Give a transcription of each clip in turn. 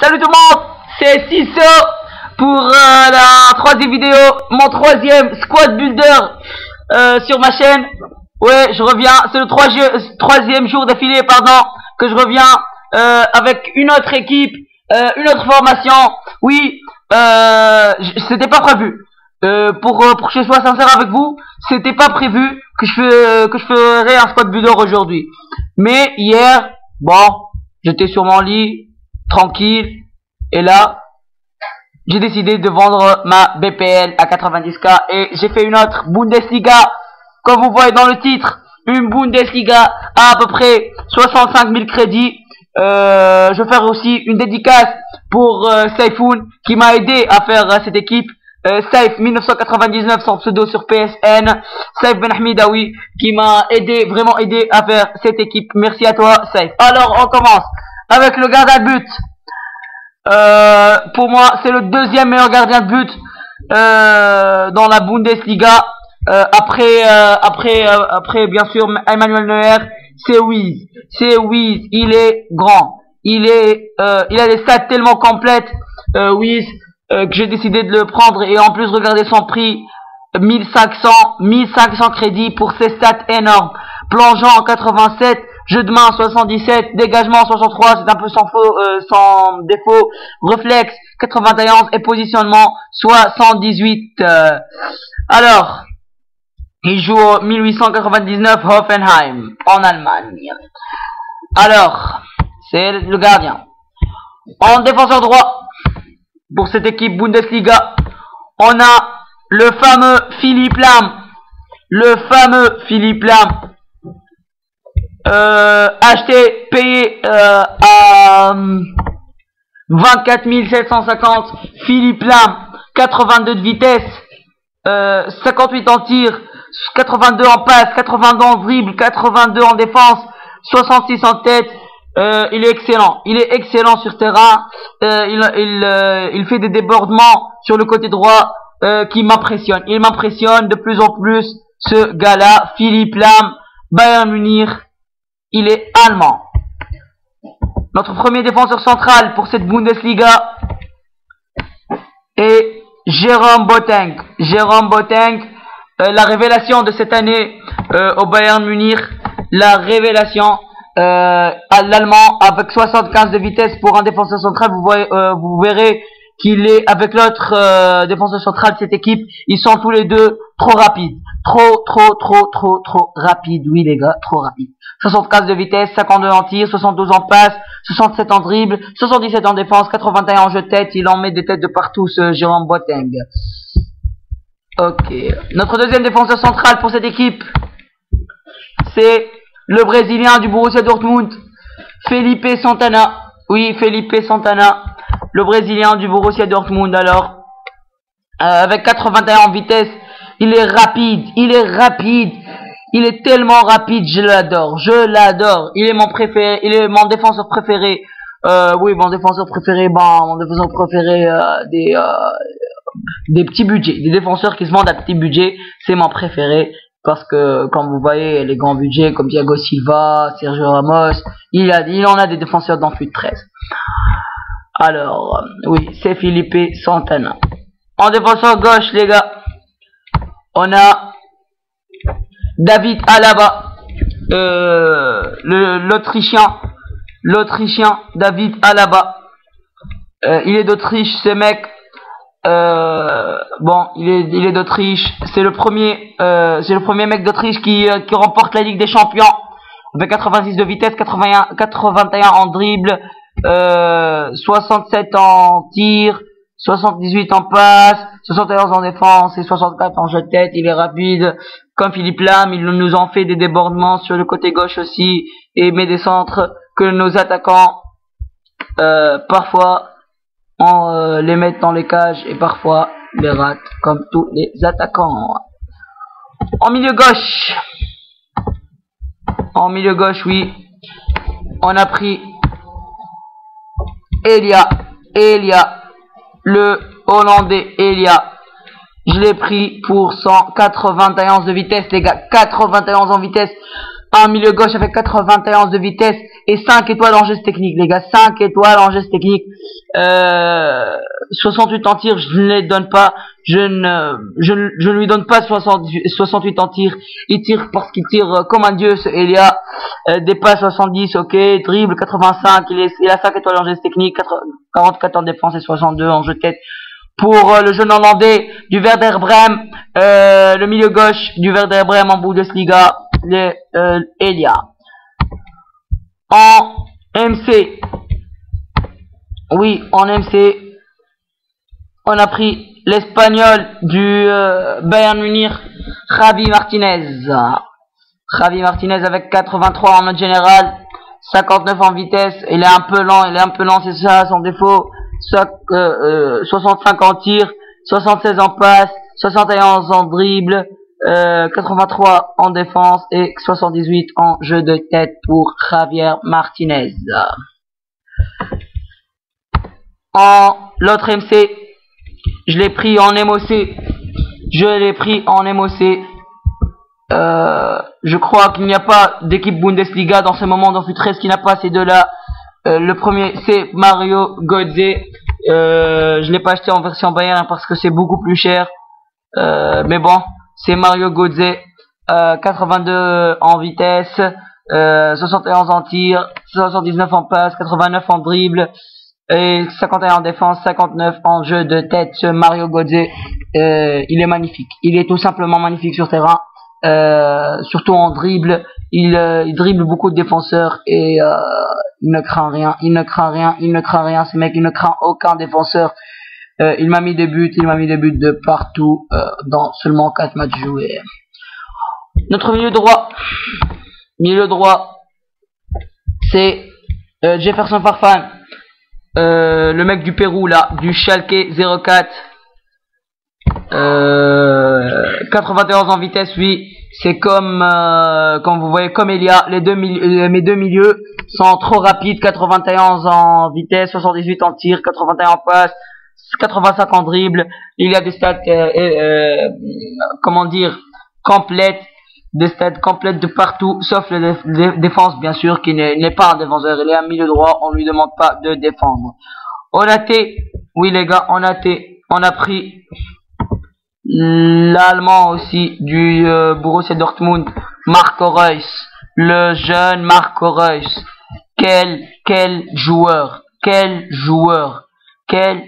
Salut tout le monde, c'est Cisso pour la troisième vidéo, mon troisième squad builder sur ma chaîne. Ouais, je reviens, c'est le troisième jour d'affilée, pardon, que je reviens avec une autre équipe, une autre formation. Oui, c'était pas prévu. Pour que je sois sincère avec vous, c'était pas prévu que je ferais un squad builder aujourd'hui. Mais hier, bon, j'étais sur mon lit, tranquille, et là, j'ai décidé de vendre ma BPL à 90K et j'ai fait une autre Bundesliga, comme vous voyez dans le titre, une Bundesliga à peu près 65 000 crédits. Je vais faire aussi une dédicace pour Saifoun qui m'a aidé à faire cette équipe. Saif 1999, son pseudo sur PSN. Saif Ben Hamidaoui qui m'a vraiment aidé à faire cette équipe. Merci à toi, Saif. Alors, on commence avec le gardien de but. Pour moi, c'est le deuxième meilleur gardien de but dans la Bundesliga. Après, bien sûr, Emmanuel Neuer, c'est Wiz. Il est grand. Il a des stats tellement complètes, Wiz, que j'ai décidé de le prendre. Et en plus, regardez son prix, 1500 crédits pour ses stats énormes. Plongeant 87, jeu de main 77, dégagement 63, c'est un peu sans défaut, réflexe 91 et positionnement 78. Alors, il joue au 1899 Hoffenheim en Allemagne. Alors, c'est le gardien. En défenseur droit, pour cette équipe Bundesliga, on a le fameux Philipp Lahm. Acheté, payé à 24 750. Philipp Lahm, 82 de vitesse, 58 en tir, 82 en passe, 82 en dribble, 82 en défense, 66 en tête. Il est excellent sur terrain. Il fait des débordements sur le côté droit qui m'impressionnent. Il m'impressionne de plus en plus, ce gars-là, Philipp Lahm, Bayern Munich. Il est allemand. Notre premier défenseur central pour cette Bundesliga est Jerome Boateng. La révélation de cette année au Bayern Munich. La révélation à l'allemand avec 75 de vitesse pour un défenseur central. Vous verrez qu'il est avec l'autre défenseur central de cette équipe. Ils sont tous les deux trop rapides. Trop rapides. Oui les gars, trop rapides. 75 de vitesse, 52 en tir, 72 en passe, 67 en dribble, 77 en défense, 81 en jeu de tête. Il en met des têtes de partout, ce Jérôme Boateng. Ok. Notre deuxième défenseur central pour cette équipe, c'est le Brésilien du Borussia Dortmund, Felipe Santana. Oui, Felipe Santana, le Brésilien du Borussia Dortmund. Alors, avec 81 en vitesse, il est rapide. Il est tellement rapide, je l'adore. Il est mon préféré, il est mon défenseur préféré. Oui, mon défenseur préféré, des petits budgets, des défenseurs qui se vendent à petits budgets, c'est mon préféré. Parce que, comme vous voyez, les grands budgets comme Thiago Silva, Sergio Ramos, il en a des défenseurs dans plus de 13. Alors, oui, c'est Felipe Santana. En défenseur gauche, les gars, on a David Alaba, l'Autrichien David Alaba. Il est d'Autriche, ce mec. Bon, il est d'Autriche. C'est le premier mec d'Autriche qui remporte la Ligue des Champions avec 86 de vitesse, 81 en dribble, 67 en tir, 78 en passe, 71 en défense et 64 en jeu de tête. Il est rapide comme Philipp Lahm. Il nous en fait des débordements sur le côté gauche aussi et met des centres que nos attaquants parfois on les met dans les cages et parfois les ratent comme tous les attaquants. En milieu gauche, oui, on a pris Elia, le Hollandais Elia. Je l'ai pris pour 191 de vitesse, les gars. 91 en vitesse, Un milieu gauche avec 91 de vitesse et 5 étoiles en geste technique, les gars. 5 étoiles en geste technique. 68 en tir, je ne les donne pas. Je ne lui donne pas 68 en tir. Il tire parce qu'il tire comme un dieu, ce Elia. Dépasse 70, ok. Dribble 85, il a 5 étoiles en geste technique, 44 en défense et 62 en jeu de tête. Pour le jeune Hollandais du Werder Bremen, le milieu gauche du Werder Bremen en Bundesliga, Elia. En MC, oui, en MC, on a pris l'Espagnol du Bayern Munich, Javi Martinez. Javi Martinez avec 83 en note générale, 59 en vitesse. Il est un peu lent, c'est ça son défaut. 65 en tir, 76 en passe, 71 en dribble, 83 en défense et 78 en jeu de tête pour Javier Martinez. En l'autre MC, je l'ai pris en MOC. Je crois qu'il n'y a pas d'équipe Bundesliga dans ce moment dans FUT13 qui n'a pas ces deux-là. Le premier c'est Mario Götze. Je l'ai pas acheté en version Bayern parce que c'est beaucoup plus cher. Mais bon, c'est Mario Götze. 82 en vitesse, 71 en tir, 79 en passe, 89 en dribble et 51 en défense, 59 en jeu de tête. Ce Mario Götze, il est magnifique. Il est tout simplement magnifique sur terrain. Surtout en dribble, il dribble beaucoup de défenseurs et il ne craint rien, ce mec, il ne craint aucun défenseur. Il m'a mis des buts, de partout dans seulement 4 matchs joués. Notre milieu droit, c'est Jefferson Farfan, le mec du Pérou là, du Schalke 04. 91 en vitesse, oui, c'est comme vous voyez, comme Elia, mes deux milieux sont trop rapides. 91 en vitesse, 78 en tir, 81 en passe, 85 en dribble. Il y a des stats complètes, des stats complètes de partout, sauf la défense bien sûr, qui n'est pas un défenseur. Il est un milieu droit, on lui demande pas de défendre. On a oui les gars, on a pris l'allemand aussi du Borussia Dortmund, Marco Reus, le jeune Marco Reus. Quel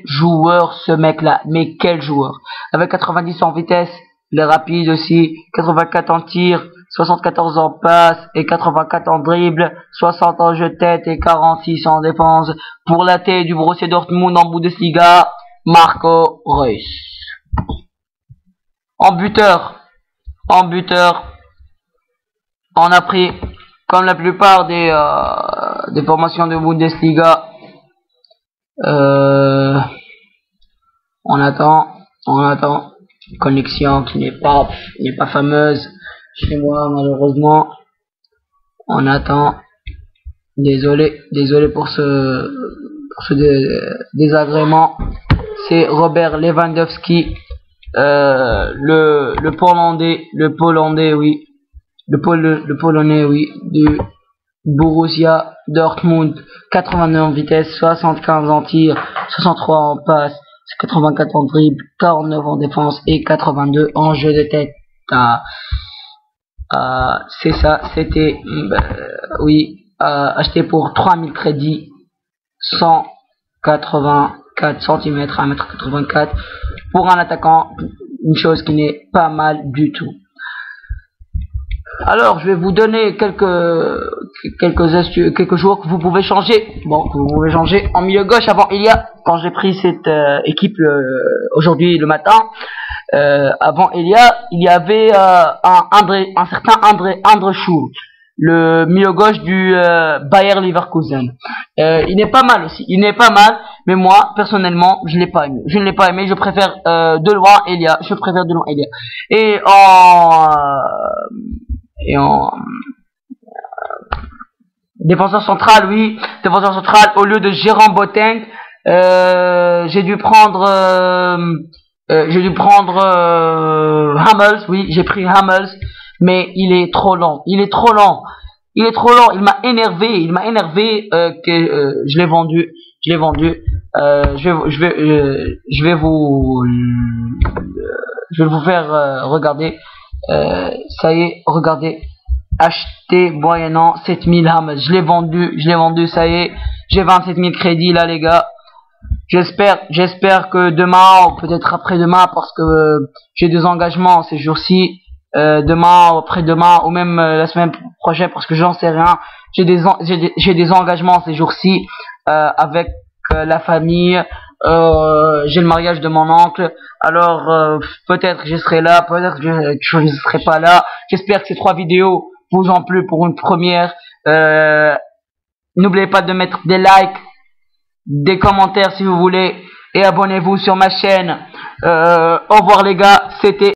joueur ce mec là, mais quel joueur. Avec 90 en vitesse, il est rapide aussi, 84 en tir, 74 en passe et 84 en dribble, 60 en jeu de tête et 46 en défense. Pour la tête du Borussia Dortmund en Bundesliga, Marco Reus. En buteur, on a pris, comme la plupart des formations de Bundesliga, on attend, connexion qui n'est pas fameuse chez moi malheureusement. On attend, désolé pour ce désagrément. C'est Robert Lewandowski. Le polonais, oui, du Borussia Dortmund. 89 en vitesse, 75 en tir, 63 en passe, 84 en dribble, 49 en défense et 82 en jeu de tête. C'est ça, c'était acheté pour 3000 crédits, 184 cm, 1m84 pour un attaquant, une chose qui n'est pas mal du tout. Alors, je vais vous donner quelques astuces, quelques joueurs que vous pouvez changer. Bon, que vous pouvez changer en milieu gauche. Avant, quand j'ai pris cette équipe aujourd'hui le matin, avant Elia, il y avait un certain André Schurk, le milieu gauche du Bayer Leverkusen. Il n'est pas mal aussi, mais moi personnellement je ne l'ai pas aimé, je préfère de loin Elia, et en défenseur central, au lieu de Jérôme Boateng, j'ai dû prendre Hummels, oui, j'ai pris Hummels. mais il est trop lent. Il est trop lent. Il est trop lent. Il m'a énervé. Il m'a énervé que je l'ai vendu. Je l'ai vendu. Je vais vous faire regarder. Ça y est, regardez. Acheté moyennant 7000 hammes. Je l'ai vendu, ça y est. J'ai 27 000 crédits là, les gars. J'espère que demain, ou peut-être après-demain, parce que j'ai des engagements ces jours-ci, demain, après-demain, ou même la semaine prochaine, parce que j'en sais rien. J'ai des engagements ces jours-ci avec la famille. J'ai le mariage de mon oncle. Alors peut-être je serai là, peut-être que je ne serai pas là. J'espère que ces 3 vidéos vous ont plu pour une première. N'oubliez pas de mettre des likes, des commentaires si vous voulez, et abonnez-vous sur ma chaîne. Au revoir les gars, c'était